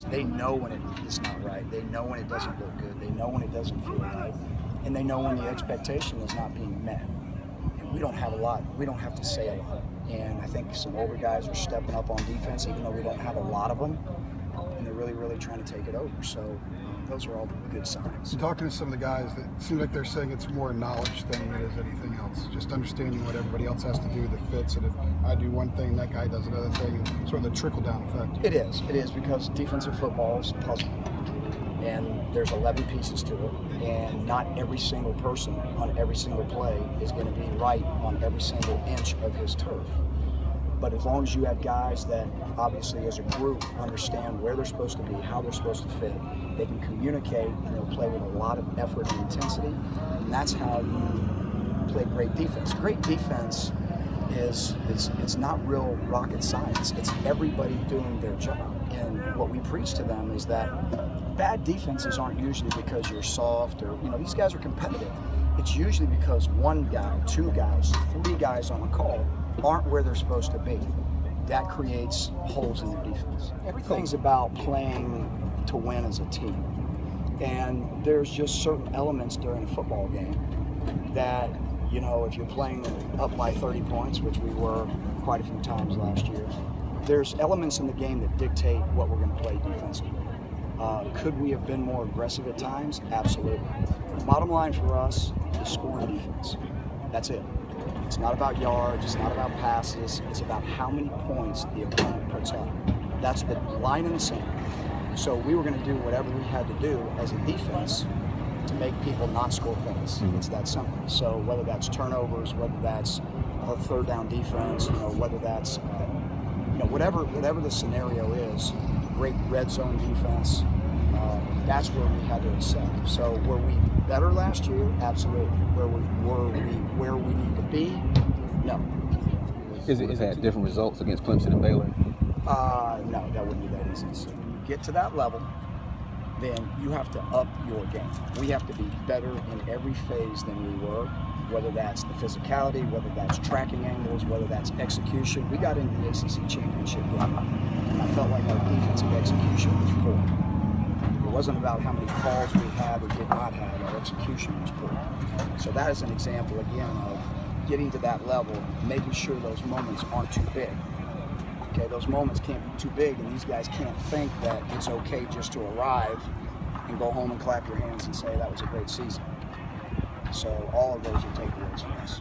They know when it's not right. They know when it doesn't look good. They know when it doesn't feel right. And they know when the expectation is not being met. And we don't have a lot. We don't have to say a lot. And I think some older guys are stepping up on defense, even though we don't have a lot of them. And they're really, really trying to take it over. So those are all good signs. Talking to some of the guys, that seems like they're saying it's more knowledge than it is anything else. Just understanding what everybody else has to do that fits. And if I do one thing, that guy does another thing. Sort of the trickle-down effect. It is. It is, because defensive football is a puzzle. And there's 11 pieces to it. And not every single person on every single play is going to be right on every single inch of his turf. But as long as you have guys that obviously as a group understand where they're supposed to be, how they're supposed to fit, they can communicate, and they'll play with a lot of effort and intensity. And that's how you play great defense. Great defense it's not real rocket science. It's everybody doing their job. And what we preach to them is that bad defenses aren't usually because you're soft or, these guys are competitive. It's usually because one guy, two guys, three guys on a call aren't where they're supposed to be. That creates holes in their defense. Everything's about playing to win as a team. And there's just certain elements during a football game that, if you're playing up by 30 points, which we were quite a few times last year, there's elements in the game that dictate what we're going to play defensively. Could we have been more aggressive at times? Absolutely. The bottom line for us is scoring defense. That's it. It's not about yards, it's not about passes, it's about how many points the opponent puts up. That's the line in the sand. So we were going to do whatever we had to do as a defense to make people not score points. It's that simple. So whether that's turnovers, whether that's a third down defense, whether that's whatever the scenario is, great red zone defense, that's where we had to excel. So were we better last year? Absolutely. Were we where we need to be? No. Is it had different results against Clemson and Baylor? No, that wouldn't be that easy. So when you get to that level, then you have to up your game. We have to be better in every phase than we were, whether that's the physicality, whether that's tracking angles, whether that's execution. We got into the ACC championship game, and I felt like our defensive execution was poor. It wasn't about how many calls we had or did not have. Our execution was poor. So that is an example, again, of getting to that level, making sure those moments aren't too big. Okay, those moments can't be too big, and these guys can't think that it's okay just to arrive and go home and clap your hands and say that was a great season. So all of those are takeaways for us.